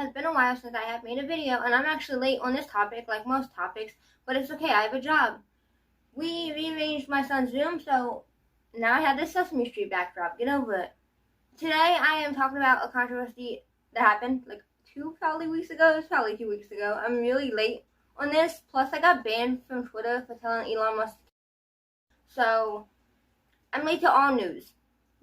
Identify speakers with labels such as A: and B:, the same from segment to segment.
A: has been a while since I have made a video, and I'm actually late on this topic, like most topics, but it's okay, I have a job. We rearranged my son's room, so now I have this Sesame Street backdrop. Get over it. Today I am talking about a controversy that happened like 2 weeks ago. It's probably 2 weeks ago. I'm really late on this. Plus, I got banned from Twitter for telling Elon Musk. So, I'm late to all news.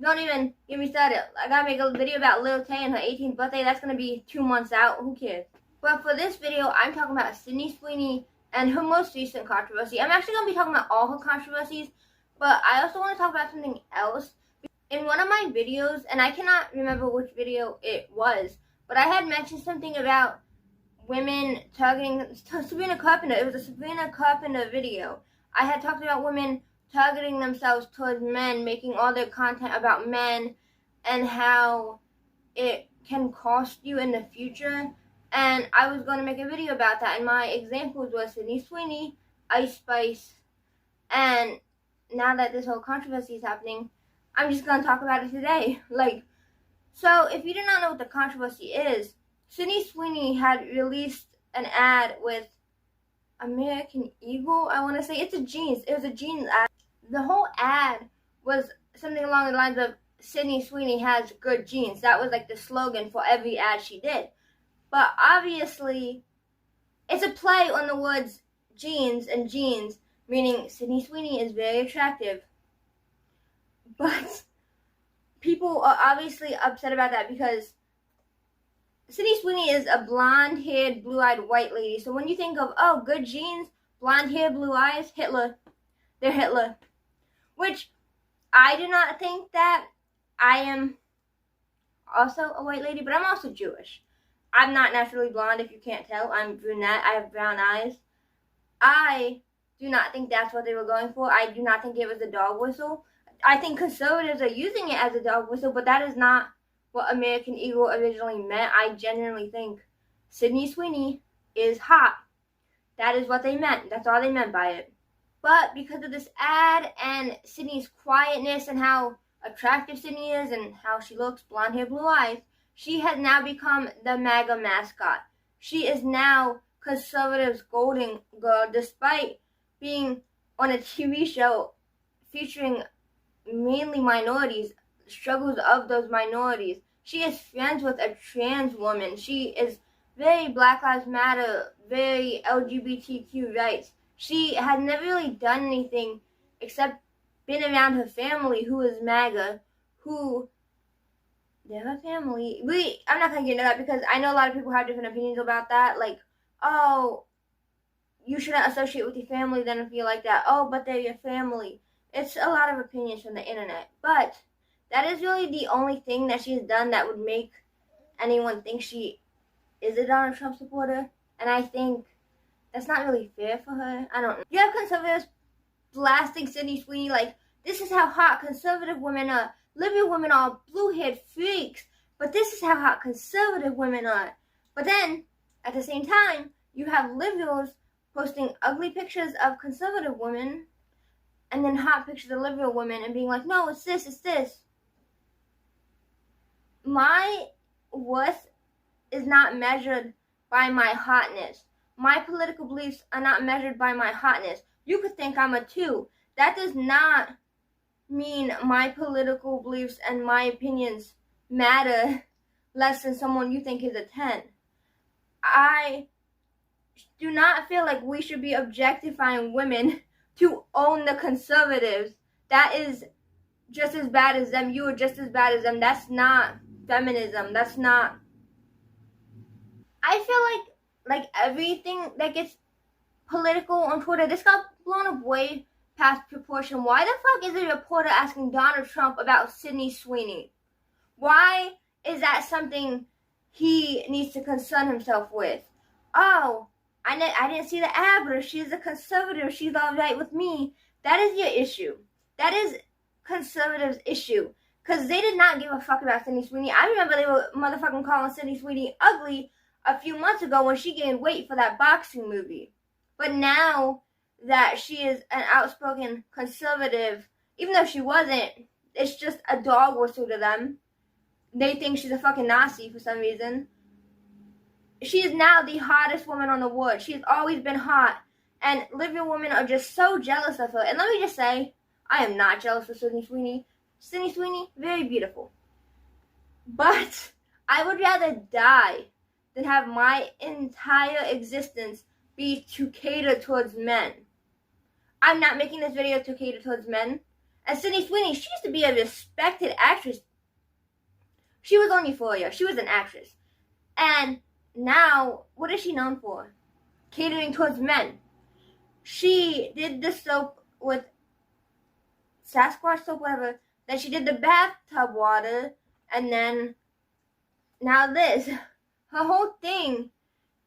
A: Don't even get me started. I gotta make a video about Lil Tay and her 18th birthday. That's gonna be 2 months out. Who cares? But for this video, I'm talking about Sydney Sweeney and her most recent controversy. I'm actually gonna be talking about all her controversies, but I also want to talk about something else. In one of my videos, and I cannot remember which video it was, but I had mentioned something about women targeting Sabrina Carpenter. It was a Sabrina Carpenter video. I had talked about women targeting themselves towards men, making all their content about men, and how it can cost you in the future. And I was going to make a video about that, and my examples were Sydney Sweeney, Ice Spice, and now that this whole controversy is happening, I'm just going to talk about it today. So if you do not know what the controversy is, Sydney Sweeney had released an ad with American Eagle, I want to say. It's a jeans. It was a jeans ad. The whole ad was something along the lines of Sydney Sweeney has good jeans. That was like the slogan for every ad she did. But obviously, it's a play on the words jeans and jeans, meaning Sydney Sweeney is very attractive. But people are obviously upset about that because Sydney Sweeney is a blonde-haired, blue-eyed white lady. So when you think of, oh, good jeans, blonde hair, blue eyes, Hitler. They're Hitler. Which I do not think that. I am also a white lady, but I'm also Jewish. I'm not naturally blonde, if you can't tell. I'm brunette. I have brown eyes. I do not think that's what they were going for. I do not think it was a dog whistle. I think conservatives are using it as a dog whistle, but that is not what American Eagle originally meant. I genuinely think Sydney Sweeney is hot. That is what they meant. That's all they meant by it. But because of this ad and Sydney's quietness and how attractive Sydney is and how she looks, blonde hair, blue eyes, she has now become the MAGA mascot. She is now conservatives' golden girl, despite being on a TV show featuring mainly minorities, struggles of those minorities. She is friends with a trans woman. She is very Black Lives Matter, very LGBTQ rights. She had never really done anything except been around her family, who is MAGA, who they're her family. I'm not going to get into that because I know a lot of people have different opinions about that. Like, oh, you shouldn't associate with your family then if you like that. Oh, but they're your family. It's a lot of opinions from the internet. But that is really the only thing that she's done that would make anyone think she is a Donald Trump supporter. And I think that's not really fair for her. I don't know. You have conservatives blasting Sydney Sweeney like, this is how hot conservative women are. Liberal women are blue-haired freaks. But this is how hot conservative women are. But then, at the same time, you have liberals posting ugly pictures of conservative women and then hot pictures of liberal women and being like, no, it's this, it's this. My worth is not measured by my hotness. My political beliefs are not measured by my hotness. You could think I'm a 2. That does not mean my political beliefs and my opinions matter less than someone you think is a 10. I do not feel like we should be objectifying women to own the conservatives. That is just as bad as them. You are just as bad as them. That's not feminism. That's not. I feel like everything that gets political on Twitter, this got blown up way past proportion. Why the fuck is a reporter asking Donald Trump about Sydney Sweeney? Why is that something he needs to concern himself with? Oh, I didn't see the ad, but if she's a conservative, she's all right with me. That is your issue. That is conservatives' issue. Because they did not give a fuck about Sydney Sweeney. I remember they were motherfucking calling Sydney Sweeney ugly a few months ago when she gained weight for that boxing movie. But now that she is an outspoken conservative, even though she wasn't, it's just a dog whistle to them. They think she's a fucking Nazi for some reason. She is now the hottest woman on the world. She's always been hot. And Libyan women are just so jealous of her. And let me just say, I am not jealous of Sydney Sweeney. Sydney Sweeney, very beautiful. But I would rather die than have my entire existence be to cater towards men. I'm not making this video to cater towards men. And Sydney Sweeney, she used to be a respected actress. She was on Euphoria. She was an actress. And now, what is she known for? Catering towards men. She did the soap with Sasquatch soap, whatever. Then she did the bathtub water. And then, now this. Her whole thing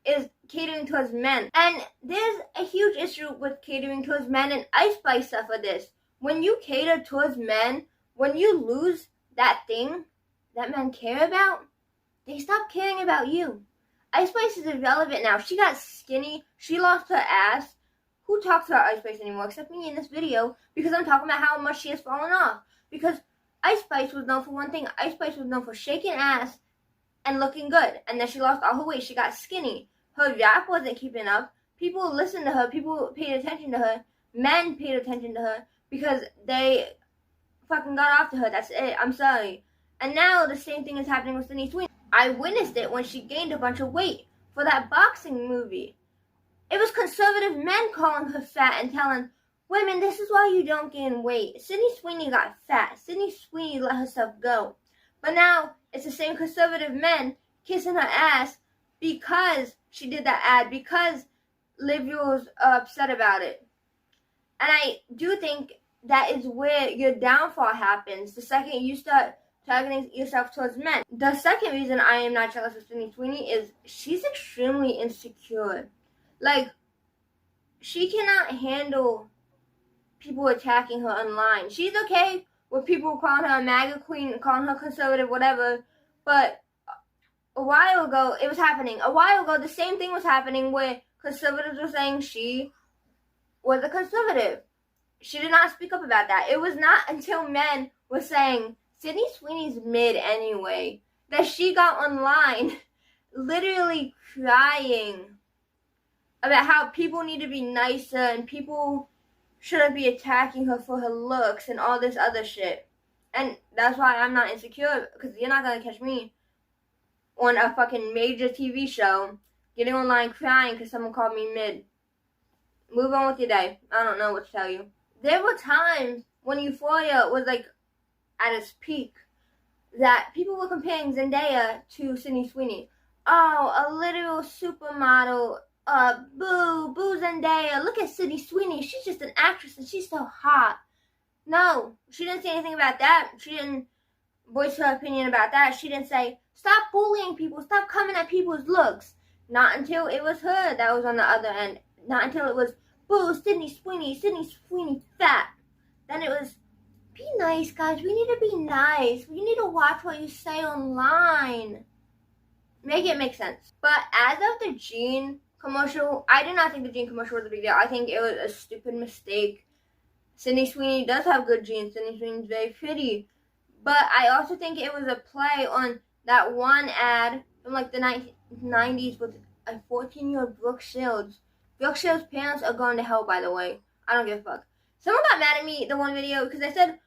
A: is catering towards men. And there's a huge issue with catering towards men, and Ice Spice suffered this. When you cater towards men, when you lose that thing that men care about, they stop caring about you. Ice Spice is irrelevant now. She got skinny. She lost her ass. Who talks about Ice Spice anymore except me in this video? Because I'm talking about how much she has fallen off. Because Ice Spice was known for one thing. Ice Spice was known for shaking ass and looking good. And then she lost all her weight. She got skinny. Her rap wasn't keeping up. People listened to her. People paid attention to her. Men paid attention to her because they fucking got off to her. That's it. I'm sorry. And now the same thing is happening with Sydney Sweeney. I witnessed it when she gained a bunch of weight for that boxing movie. It was conservative men calling her fat and telling women, this is why you don't gain weight. Sydney Sweeney got fat. Sydney Sweeney let herself go. But now it's the same conservative men kissing her ass because she did that ad, because liberals are upset about it. And I do think that is where your downfall happens. The second you start targeting yourself towards men. The second reason I am not jealous of Sydney Sweeney is she's extremely insecure. Like, she cannot handle people attacking her online. She's okay with people calling her a MAGA queen, calling her conservative, whatever. But a while ago, it was happening. A while ago, the same thing was happening where conservatives were saying she was a conservative. She did not speak up about that. It was not until men were saying, Sydney Sweeney's mid anyway, that she got online literally crying about how people need to be nicer and people shouldn't be attacking her for her looks and all this other shit. And that's why I'm not insecure, because you're not going to catch me on a fucking major TV show getting online crying because someone called me mid. Move on with your day. I don't know what to tell you. There were times when Euphoria was like at its peak that people were comparing Zendaya to Sydney Sweeney. Oh, a literal supermodel. Boo Zendaya. Look at Sydney Sweeney. She's just an actress and she's so hot. No, she didn't say anything about that. She didn't voice her opinion about that. She didn't say, stop bullying people. Stop coming at people's looks. Not until it was her that was on the other end. Not until it was, boo, Sydney Sweeney fat. Then it was, be nice, guys. We need to be nice. We need to watch what you say online. Make it make sense. But as of the jean commercial, I did not think the jean commercial was a big deal. I think it was a stupid mistake. Sydney Sweeney does have good jeans. Sydney Sweeney's very pretty. But I also think it was a play on that one ad from like the 1990s with a 14-year-old Brooke Shields. Brooke Shields' parents are going to hell, by the way. I don't give a fuck. Someone got mad at me the one video because I said,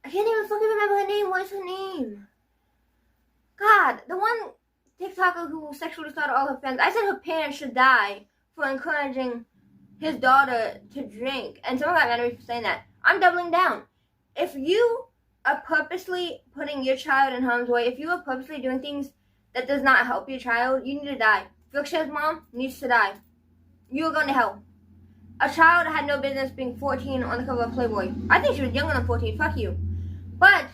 A: I can't even fucking remember her name. What is her name? God, the one TikToker who sexually assaulted all her friends. I said her parents should die for encouraging his daughter to drink. And someone got mad at me for saying that. I'm doubling down. If you are purposely putting your child in harm's way, if you are purposely doing things that does not help your child, you need to die. Brooke Shields' mom needs to die. You are going to hell. A child had no business being 14 on the cover of Playboy. I think she was younger than 14. Fuck you. But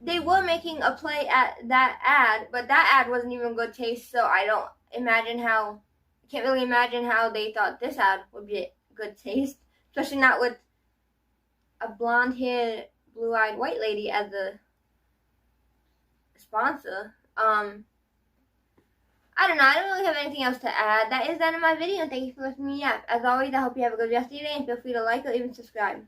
A: they were making a play at that ad, but that ad wasn't even good taste, so I can't really imagine how they thought this ad would be good taste, especially not with a blonde-haired, blue-eyed white lady as the sponsor. I don't know. I don't really have anything else to add. That is the end of my video, and thank you for listening to me up. As always, I hope you have a good rest of your day, and feel free to like or even subscribe.